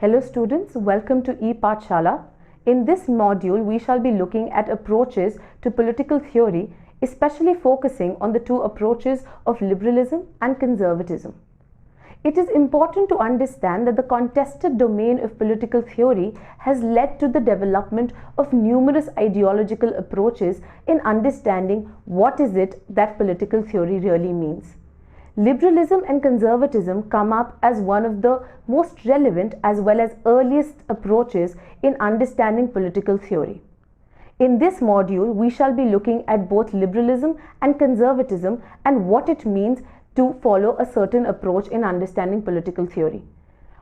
Hello students, welcome to ePathshala. In this module, we shall be looking at approaches to political theory, especially focusing on the two approaches of liberalism and conservatism. It is important to understand that the contested domain of political theory has led to the development of numerous ideological approaches in understanding what is it that political theory really means. Liberalism and conservatism come up as one of the most relevant as well as earliest approaches in understanding political theory. In this module, we shall be looking at both liberalism and conservatism and what it means to follow a certain approach in understanding political theory.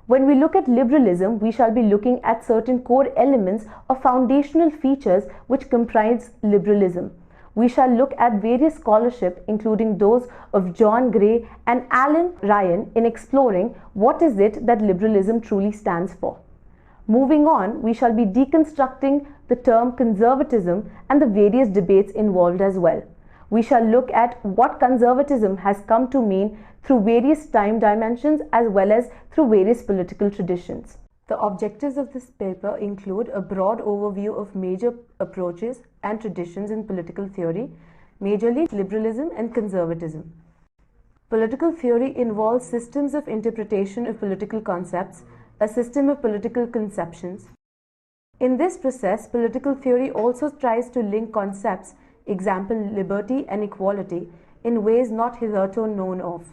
When we look at liberalism, we shall be looking at certain core elements or foundational features which comprise liberalism. We shall look at various scholarship, including those of John Gray and Alan Ryan, in exploring what is it that liberalism truly stands for. Moving on, we shall be deconstructing the term conservatism and the various debates involved as well. We shall look at what conservatism has come to mean through various time dimensions as well as through various political traditions. The objectives of this paper include a broad overview of major approaches and traditions in political theory, majorly liberalism and conservatism. Political theory involves systems of interpretation of political concepts, a system of political conceptions. In this process, political theory also tries to link concepts, example liberty and equality, in ways not hitherto known of.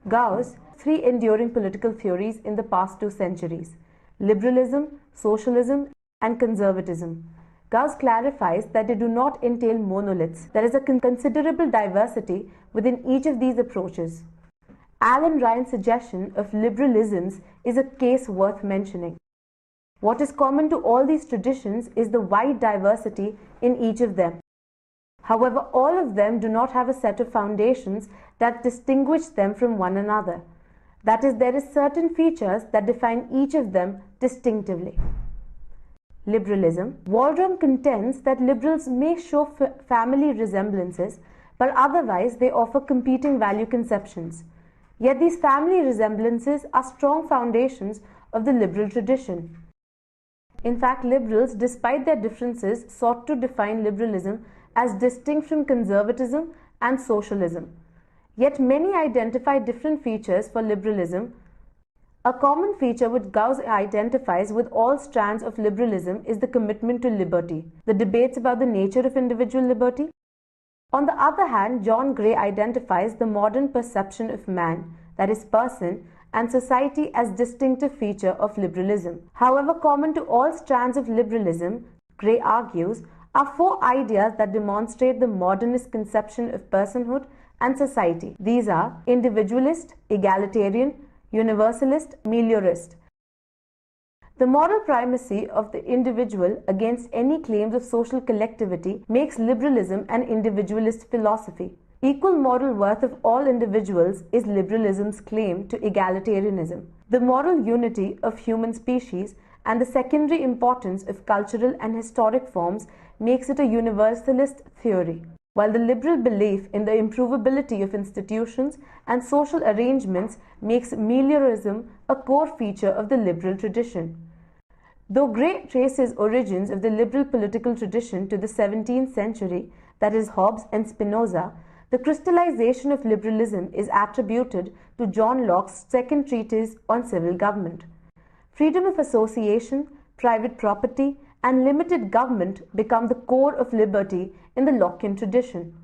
Gauss, three enduring political theories in the past 2 centuries. Liberalism, socialism, and conservatism. Gauss clarifies that they do not entail monoliths. There is a considerable diversity within each of these approaches. Alan Ryan's suggestion of liberalisms is a case worth mentioning. What is common to all these traditions is the wide diversity in each of them. However, all of them do not have a set of foundations that distinguish them from one another. That is, there is certain features that define each of them distinctively. Liberalism. Waldron contends that liberals may show family resemblances, but otherwise they offer competing value conceptions. Yet these family resemblances are strong foundations of the liberal tradition. In fact, liberals, despite their differences, sought to define liberalism as distinct from conservatism and socialism. Yet many identify different features for liberalism. A common feature which Gauss identifies with all strands of liberalism is the commitment to liberty, the debates about the nature of individual liberty. On the other hand, John Gray identifies the modern perception of man, that is person, and society as distinctive feature of liberalism. However, common to all strands of liberalism, Gray argues, are 4 ideas that demonstrate the modernist conception of personhood and society. These are individualist, egalitarian, universalist, meliorist. The moral primacy of the individual against any claims of social collectivity makes liberalism an individualist philosophy. Equal moral worth of all individuals is liberalism's claim to egalitarianism. The moral unity of human species and the secondary importance of cultural and historic forms makes it a universalist theory, while the liberal belief in the improvability of institutions and social arrangements makes meliorism a core feature of the liberal tradition. Though Gray traces origins of the liberal political tradition to the 17th century, that is Hobbes and Spinoza, the crystallization of liberalism is attributed to John Locke's second treatise on civil government. Freedom of association, private property, and limited government become the core of liberty in the Lockean tradition.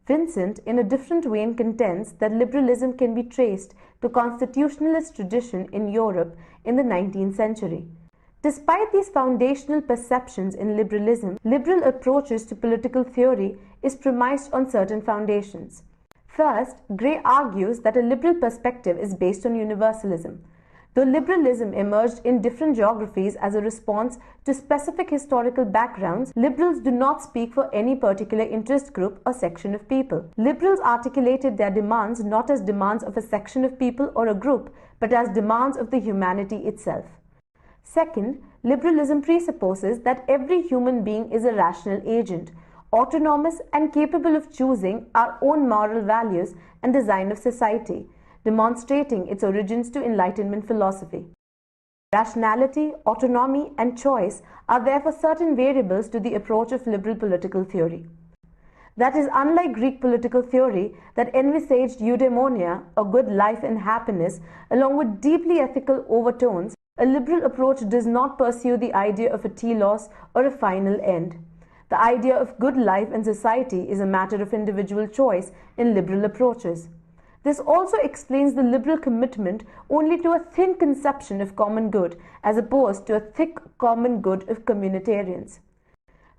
Vincent, in a different vein, contends that liberalism can be traced to constitutionalist tradition in Europe in the 19th century. Despite these foundational perceptions in liberalism, liberal approaches to political theory is premised on certain foundations. First, Gray argues that a liberal perspective is based on universalism. Though liberalism emerged in different geographies as a response to specific historical backgrounds, liberals do not speak for any particular interest group or section of people. Liberals articulated their demands not as demands of a section of people or a group, but as demands of the humanity itself. Second, liberalism presupposes that every human being is a rational agent, autonomous and capable of choosing our own moral values and design of society, demonstrating its origins to Enlightenment philosophy. Rationality, autonomy, and choice are therefore certain variables to the approach of liberal political theory. That is, unlike Greek political theory that envisaged eudaimonia, or good life and happiness, along with deeply ethical overtones, a liberal approach does not pursue the idea of a telos or a final end. The idea of good life and society is a matter of individual choice in liberal approaches. This also explains the liberal commitment only to a thin conception of common good as opposed to a thick common good of communitarians.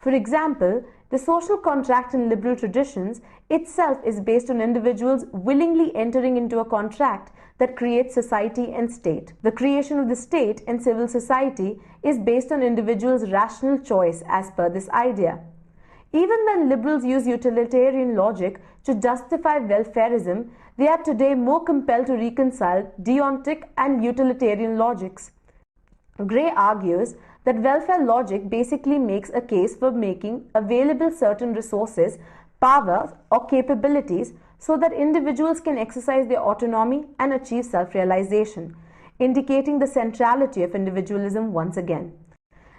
For example, the social contract in liberal traditions itself is based on individuals willingly entering into a contract that creates society and state. The creation of the state and civil society is based on individuals' rational choice as per this idea. Even when liberals use utilitarian logic to justify welfarism, they are today more compelled to reconcile deontic and utilitarian logics. Gray argues that welfare logic basically makes a case for making available certain resources, powers, or capabilities so that individuals can exercise their autonomy and achieve self-realization, indicating the centrality of individualism once again.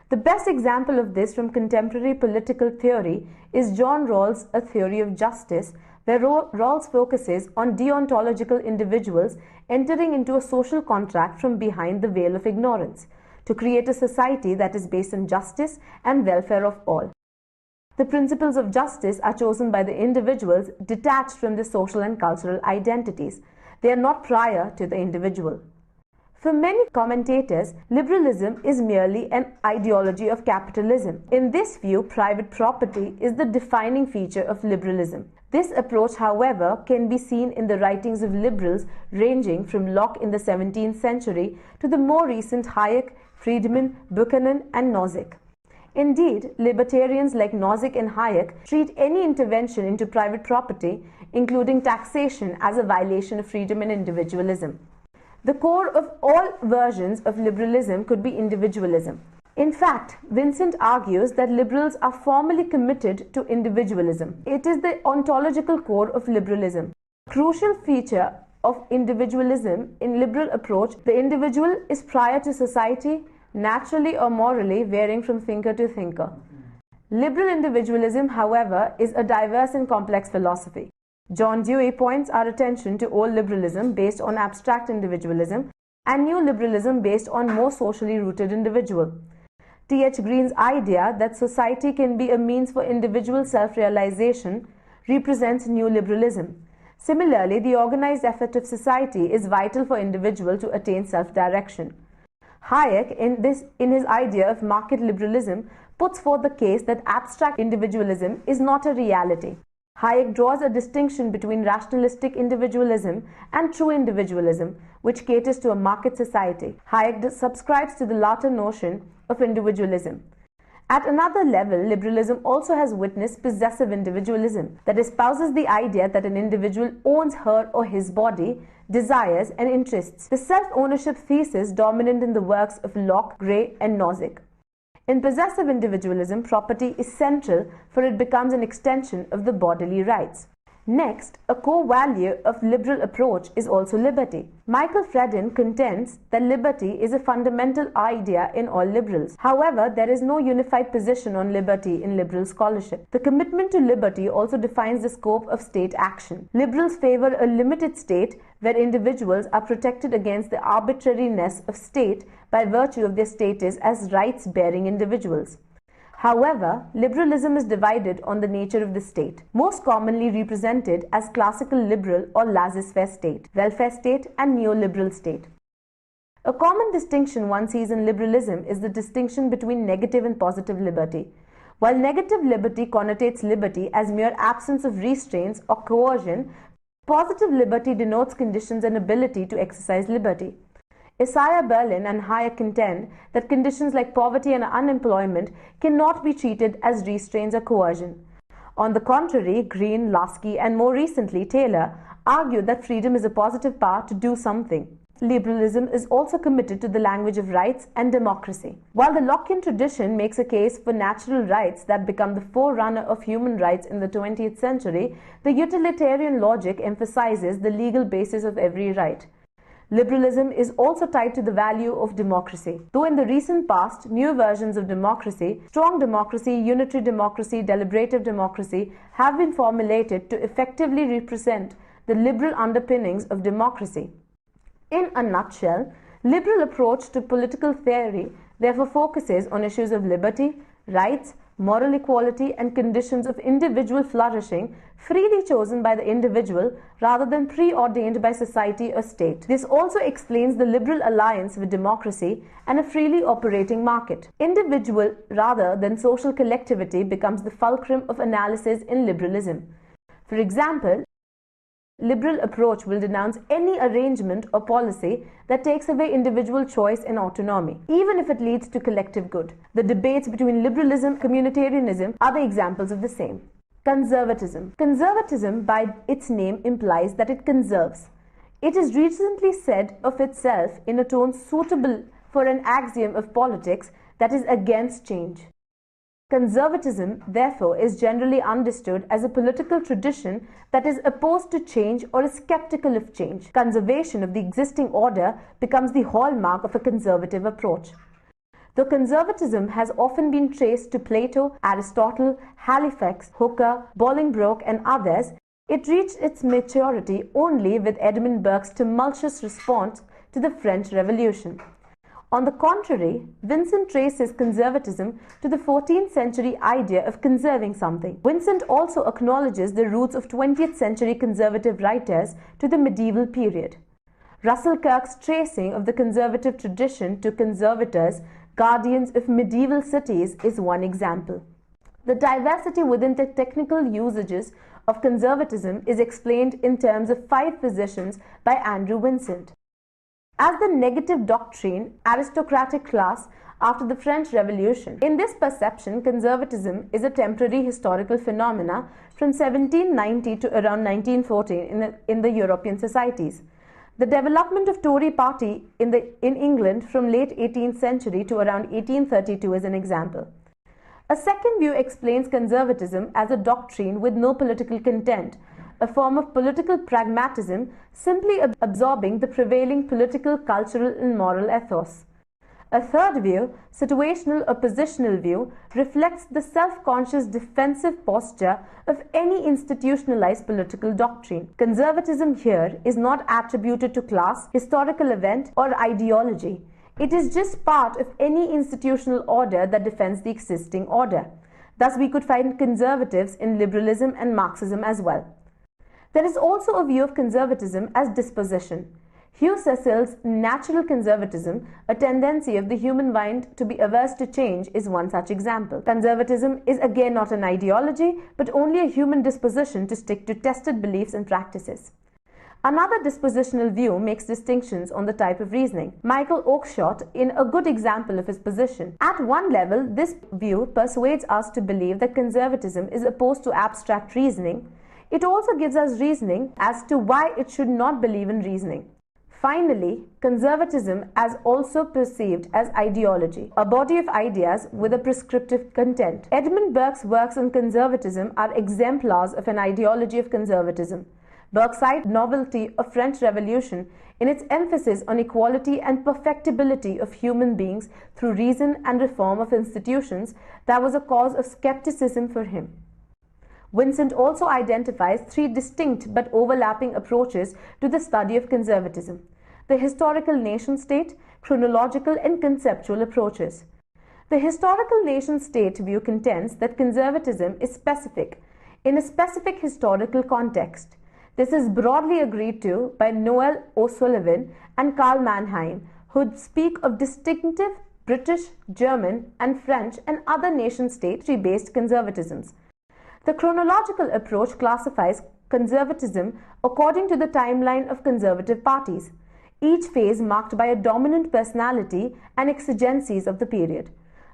The best example of this from contemporary political theory is John Rawls' A Theory of Justice, where Rawls focuses on deontological individuals entering into a social contract from behind the veil of ignorance, to create a society that is based on justice and welfare of all. The principles of justice are chosen by the individuals detached from their social and cultural identities. They are not prior to the individual. For many commentators, liberalism is merely an ideology of capitalism. In this view, private property is the defining feature of liberalism. This approach, however, can be seen in the writings of liberals ranging from Locke in the 17th century to the more recent Hayek, Friedman, Buchanan, and Nozick. Indeed, libertarians like Nozick and Hayek treat any intervention into private property, including taxation, as a violation of freedom and individualism. The core of all versions of liberalism could be individualism. In fact, Vincent argues that liberals are formally committed to individualism. It is the ontological core of liberalism. A crucial feature of individualism in liberal approach, the individual is prior to society, naturally or morally varying from thinker to thinker. Liberal individualism, however, is a diverse and complex philosophy. John Dewey points our attention to old liberalism based on abstract individualism and new liberalism based on more socially rooted individual. T.H. Green's idea that society can be a means for individual self-realization represents new liberalism. Similarly, the organized effort of society is vital for individual to attain self-direction. Hayek, in his idea of market liberalism, puts forth the case that abstract individualism is not a reality. Hayek draws a distinction between rationalistic individualism and true individualism, which caters to a market society. Hayek subscribes to the latter notion of individualism. At another level, liberalism also has witnessed possessive individualism that espouses the idea that an individual owns her or his body, desires, and interests. The self-ownership thesis dominant in the works of Locke, Gray, and Nozick. In possessive individualism, property is central, for it becomes an extension of the bodily rights. Next, a core value of liberal approach is also liberty. Michael Fredin contends that liberty is a fundamental idea in all liberals. However, there is no unified position on liberty in liberal scholarship. The commitment to liberty also defines the scope of state action. Liberals favor a limited state where individuals are protected against the arbitrariness of state by virtue of their status as rights-bearing individuals. However, liberalism is divided on the nature of the state, most commonly represented as classical liberal or laissez-faire state, welfare state, and neoliberal state. A common distinction one sees in liberalism is the distinction between negative and positive liberty. While negative liberty connotates liberty as mere absence of restraints or coercion, positive liberty denotes conditions and ability to exercise liberty. Isaiah Berlin and Hayek contend that conditions like poverty and unemployment cannot be treated as restraints or coercion. On the contrary, Green, Lasky, and more recently Taylor argue that freedom is a positive power to do something. Liberalism is also committed to the language of rights and democracy. While the Lockean tradition makes a case for natural rights that become the forerunner of human rights in the 20th century, the utilitarian logic emphasizes the legal basis of every right. Liberalism is also tied to the value of democracy. Though in the recent past, new versions of democracy, strong democracy, unitary democracy, deliberative democracy, have been formulated to effectively represent the liberal underpinnings of democracy. In a nutshell, liberal approach to political theory therefore focuses on issues of liberty, rights, moral equality, and conditions of individual flourishing freely chosen by the individual rather than preordained by society or state. This also explains the liberal alliance with democracy and a freely operating market. Individual rather than social collectivity becomes the fulcrum of analysis in liberalism. For example, liberal approach will denounce any arrangement or policy that takes away individual choice and autonomy, even if it leads to collective good. The debates between liberalism and communitarianism are the examples of the same. Conservatism. Conservatism, by its name, implies that it conserves. It is recently said of itself in a tone suitable for an axiom of politics that is against change. Conservatism, therefore, is generally understood as a political tradition that is opposed to change or is skeptical of change. Conservation of the existing order becomes the hallmark of a conservative approach. Though conservatism has often been traced to Plato, Aristotle, Halifax, Hooker, Bolingbroke, and others, it reached its maturity only with Edmund Burke's tumultuous response to the French Revolution. On the contrary, Vincent traces conservatism to the 14th century idea of conserving something. Vincent also acknowledges the roots of 20th century conservative writers to the medieval period. Russell Kirk's tracing of the conservative tradition to conservators, guardians of medieval cities, is one example. The diversity within the technical usages of conservatism is explained in terms of 5 positions by Andrew Vincent. As the negative doctrine, aristocratic class after the French Revolution. In this perception, conservatism is a temporary historical phenomena from 1790 to around 1914 in the European societies. The development of Tory party in England from late 18th century to around 1832 is an example. A second view explains conservatism as a doctrine with no political content, a form of political pragmatism simply absorbing the prevailing political, cultural, and moral ethos. A third view, situational or positional view, reflects the self-conscious defensive posture of any institutionalized political doctrine. Conservatism here is not attributed to class, historical event, or ideology. It is just part of any institutional order that defends the existing order. Thus, we could find conservatives in liberalism and Marxism as well. There is also a view of conservatism as disposition. Hugh Cecil's natural conservatism, a tendency of the human mind to be averse to change, is one such example. Conservatism is again not an ideology, but only a human disposition to stick to tested beliefs and practices. Another dispositional view makes distinctions on the type of reasoning. Michael Oakeshott in a good example of his position. At one level, this view persuades us to believe that conservatism is opposed to abstract reasoning. It also gives us reasoning as to why it should not believe in reasoning. Finally, conservatism as also perceived as ideology, a body of ideas with a prescriptive content. Edmund Burke's works on conservatism are exemplars of an ideology of conservatism. Burke cited the novelty of French Revolution in its emphasis on equality and perfectibility of human beings through reason and reform of institutions that was a cause of skepticism for him. Vincent also identifies 3 distinct but overlapping approaches to the study of conservatism: the historical nation-state, chronological, and conceptual approaches. The historical nation-state view contends that conservatism is specific in a specific historical context. This is broadly agreed to by Noel O'Sullivan and Karl Mannheim, who speak of distinctive British, German, and French and other nation-state-based conservatisms. The chronological approach classifies conservatism according to the timeline of conservative parties, each phase marked by a dominant personality and exigencies of the period.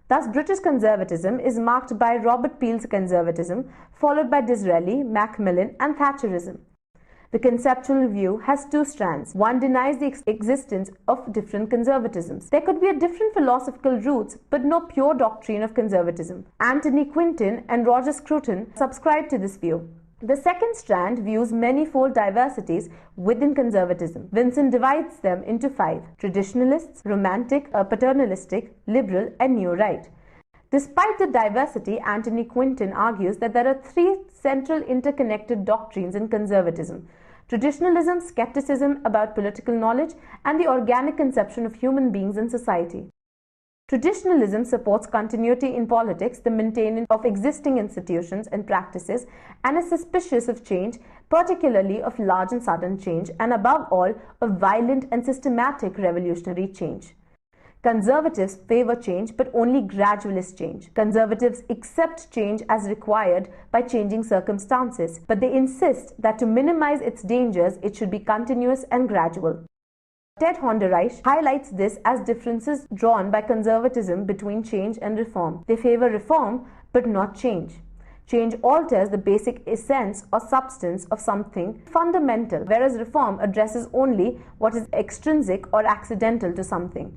Thus, British conservatism is marked by Robert Peel's conservatism, followed by Disraeli, Macmillan, and Thatcherism. The conceptual view has 2 strands. One denies the existence of different conservatisms. There could be a different philosophical roots, but no pure doctrine of conservatism. Anthony Quinton and Roger Scruton subscribe to this view. The second strand views manifold diversities within conservatism. Vincent divides them into 5: traditionalists, romantic, paternalistic, liberal, and new right. Despite the diversity, Anthony Quinton argues that there are 3 central interconnected doctrines in conservatism: traditionalism, skepticism about political knowledge, and the organic conception of human beings in society. Traditionalism supports continuity in politics, the maintenance of existing institutions and practices, and is suspicious of change, particularly of large and sudden change, and above all, of violent and systematic revolutionary change. Conservatives favor change, but only gradualist change. Conservatives accept change as required by changing circumstances, but they insist that to minimize its dangers, it should be continuous and gradual. Ted Honderreich highlights this as differences drawn by conservatism between change and reform. They favor reform, but not change. Change alters the basic essence or substance of something fundamental, whereas reform addresses only what is extrinsic or accidental to something.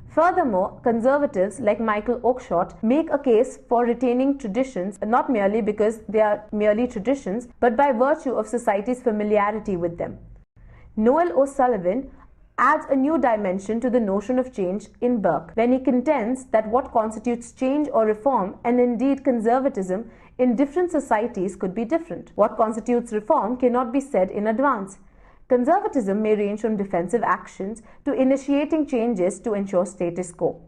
Furthermore, conservatives like Michael Oakeshott make a case for retaining traditions not merely because they are merely traditions, but by virtue of society's familiarity with them. Noel O'Sullivan adds a new dimension to the notion of change in Burke, when he contends that what constitutes change or reform, and indeed conservatism, in different societies could be different. What constitutes reform cannot be said in advance. Conservatism may range from defensive actions to initiating changes to ensure status quo.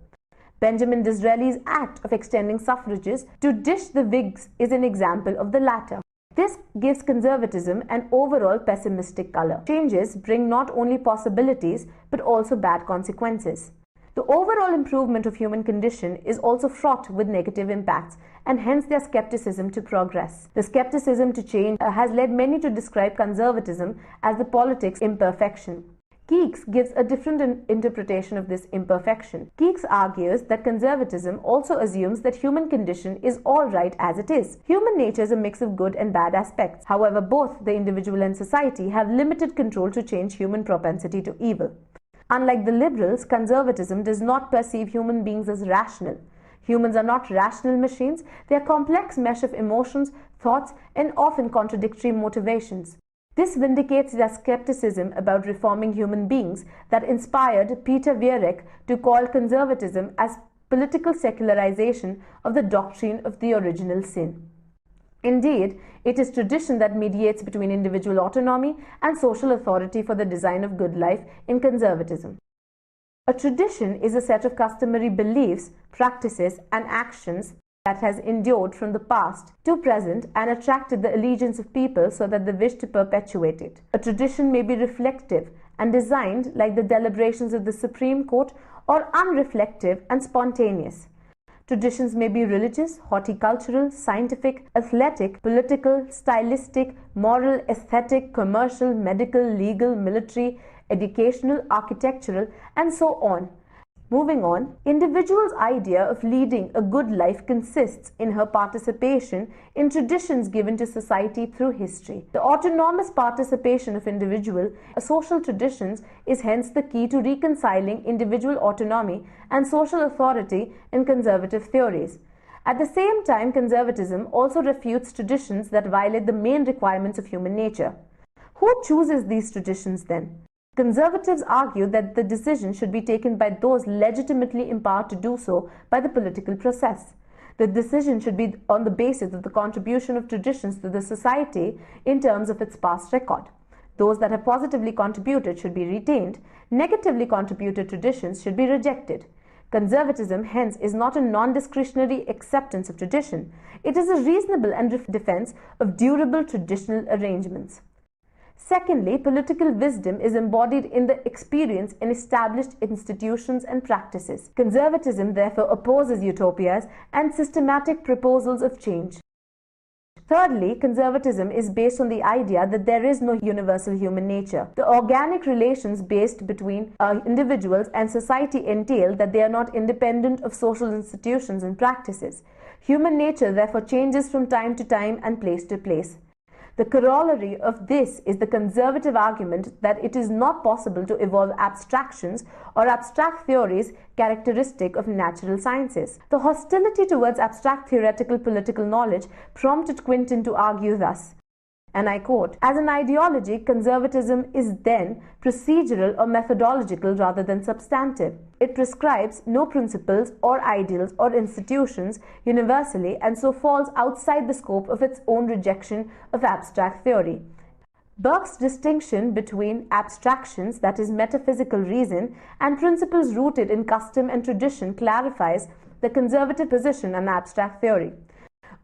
Benjamin Disraeli's act of extending suffrages to dish the Whigs is an example of the latter. This gives conservatism an overall pessimistic color. Changes bring not only possibilities but also bad consequences. The overall improvement of human condition is also fraught with negative impacts, and hence their skepticism to progress. The skepticism to change has led many to describe conservatism as the politics imperfection. Keeks gives a different interpretation of this imperfection. Keeks argues that conservatism also assumes that human condition is all right as it is. Human nature is a mix of good and bad aspects. However, both the individual and society have limited control to change human propensity to evil. Unlike the liberals, conservatism does not perceive human beings as rational. Humans are not rational machines. They are a complex mesh of emotions, thoughts, and often contradictory motivations. This vindicates their skepticism about reforming human beings that inspired Peter Viereck to call conservatism as political secularization of the doctrine of the original sin. Indeed, it is tradition that mediates between individual autonomy and social authority for the design of good life in conservatism. A tradition is a set of customary beliefs, practices, and actions that has endured from the past to present and attracted the allegiance of people so that they wish to perpetuate it. A tradition may be reflective and designed like the deliberations of the Supreme Court, or unreflective and spontaneous. Traditions may be religious, horticultural, scientific, athletic, political, stylistic, moral, aesthetic, commercial, medical, legal, military, educational, architectural, and so on. Moving on, individual's idea of leading a good life consists in her participation in traditions given to society through history. The autonomous participation of individual social traditions is hence the key to reconciling individual autonomy and social authority in conservative theories. At the same time, conservatism also refutes traditions that violate the main requirements of human nature. Who chooses these traditions then? Conservatives argue that the decision should be taken by those legitimately empowered to do so by the political process. The decision should be on the basis of the contribution of traditions to the society in terms of its past record. Those that have positively contributed should be retained. Negatively contributed traditions should be rejected. Conservatism, hence, is not a non-discretionary acceptance of tradition. It is a reasonable and defense of durable traditional arrangements. Secondly, political wisdom is embodied in the experience in established institutions and practices. Conservatism therefore opposes utopias and systematic proposals of change. Thirdly, conservatism is based on the idea that there is no universal human nature. The organic relations based between individuals and society entail that they are not independent of social institutions and practices. Human nature therefore changes from time to time and place to place. The corollary of this is the conservative argument that it is not possible to evolve abstractions or abstract theories characteristic of natural sciences. The hostility towards abstract theoretical political knowledge prompted Quinton to argue thus: And I quote, "As an ideology, conservatism is then procedural or methodological rather than substantive. It prescribes no principles or ideals or institutions universally and so falls outside the scope of its own rejection of abstract theory." Burke's distinction between abstractions, that is, metaphysical reason, and principles rooted in custom and tradition clarifies the conservative position on abstract theory.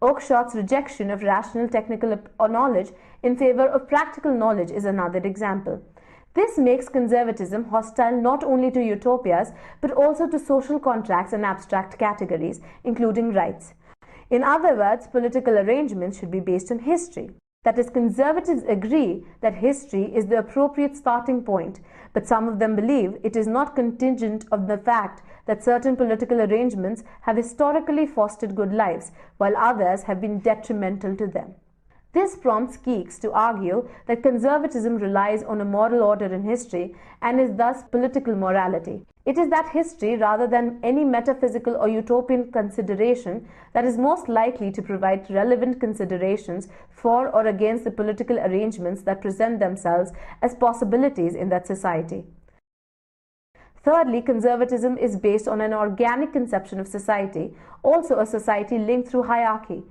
Oakeshott's rejection of rational technical knowledge in favor of practical knowledge is another example. This makes conservatism hostile not only to utopias but also to social contracts and abstract categories, including rights. In other words, political arrangements should be based on history. That is, conservatives agree that history is the appropriate starting point, but some of them believe it is not contingent on the fact that certain political arrangements have historically fostered good lives, while others have been detrimental to them. This prompts Keeks to argue that conservatism relies on a moral order in history and is thus political morality. It is that history, rather than any metaphysical or utopian consideration, that is most likely to provide relevant considerations for or against the political arrangements that present themselves as possibilities in that society. Thirdly, conservatism is based on an organic conception of society, also a society linked through hierarchy.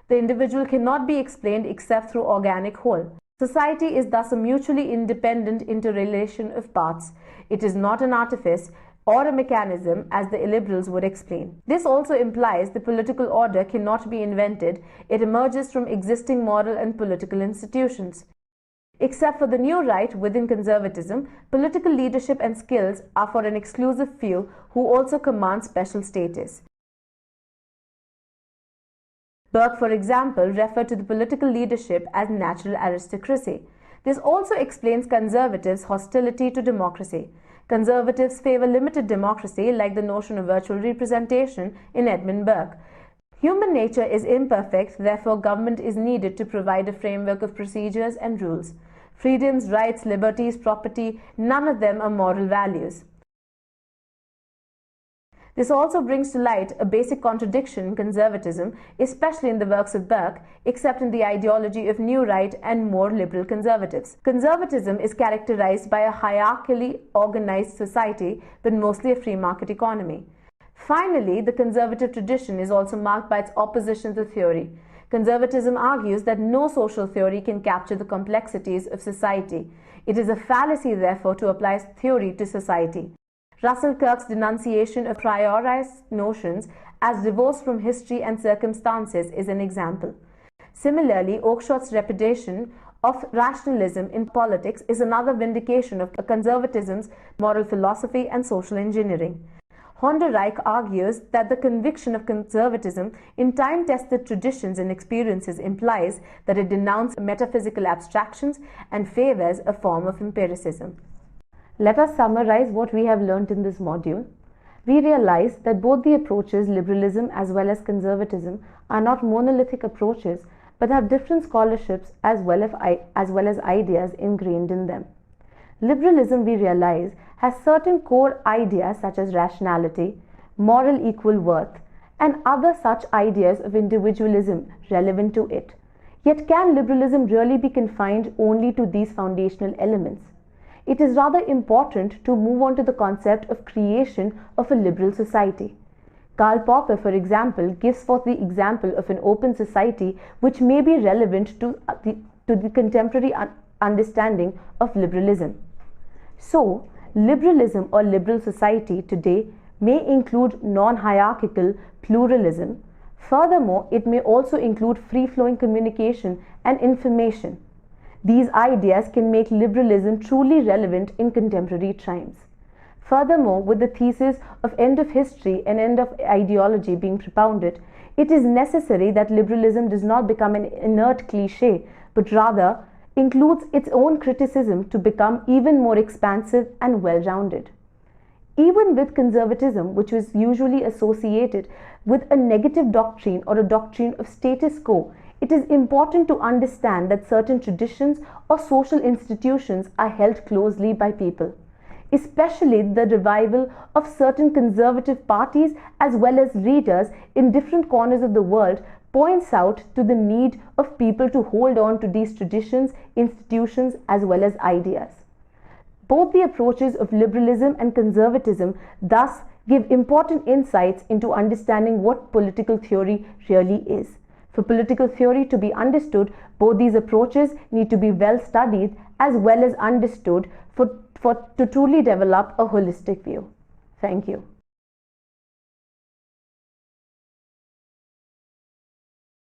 The individual cannot be explained except through organic whole. Society is thus a mutually independent interrelation of parts. It is not an artifice or a mechanism, as the illiberals would explain. This also implies the political order cannot be invented. It emerges from existing moral and political institutions. Except for the new right within conservatism, political leadership and skills are for an exclusive few who also command special status. Burke, for example, referred to the political leadership as natural aristocracy. This also explains conservatives' hostility to democracy. Conservatives favor limited democracy, like the notion of virtual representation in Edmund Burke. Human nature is imperfect, therefore government is needed to provide a framework of procedures and rules. Freedoms, rights, liberties, property, none of them are moral values. This also brings to light a basic contradiction in conservatism, especially in the works of Burke, except in the ideology of new right and more liberal conservatives. Conservatism is characterized by a hierarchically organized society, but mostly a free market economy. Finally, the conservative tradition is also marked by its opposition to theory. Conservatism argues that no social theory can capture the complexities of society. It is a fallacy, therefore, to apply theory to society. Russell Kirk's denunciation of prioritized notions as divorced from history and circumstances is an example. Similarly, Oakeshott's repudiation of rationalism in politics is another vindication of conservatism's moral philosophy and social engineering. Honderich argues that the conviction of conservatism in time-tested traditions and experiences implies that it denounces metaphysical abstractions and favors a form of empiricism. Let us summarize what we have learnt in this module. We realize that both the approaches, liberalism as well as conservatism, are not monolithic approaches but have different scholarships as well as ideas ingrained in them. Liberalism, we realize, has certain core ideas such as rationality, moral equal worth, and other such ideas of individualism relevant to it. Yet can liberalism really be confined only to these foundational elements? It is rather important to move on to the concept of creation of a liberal society. Karl Popper, for example, gives forth the example of an open society which may be relevant to the contemporary understanding of liberalism. So, liberalism or liberal society today may include non-hierarchical pluralism. Furthermore, it may also include free-flowing communication and information. These ideas can make liberalism truly relevant in contemporary times. Furthermore, with the thesis of end of history and end of ideology being propounded, it is necessary that liberalism does not become an inert cliché, but rather includes its own criticism to become even more expansive and well-rounded. Even with conservatism, which was usually associated with a negative doctrine or a doctrine of status quo, it is important to understand that certain traditions or social institutions are held closely by people, especially the revival of certain conservative parties as well as readers in different corners of the world points out to the need of people to hold on to these traditions, institutions, as well as ideas. Both the approaches of liberalism and conservatism thus give important insights into understanding what political theory really is. For political theory to be understood, both these approaches need to be well studied as well as understood to truly develop a holistic view. Thank you.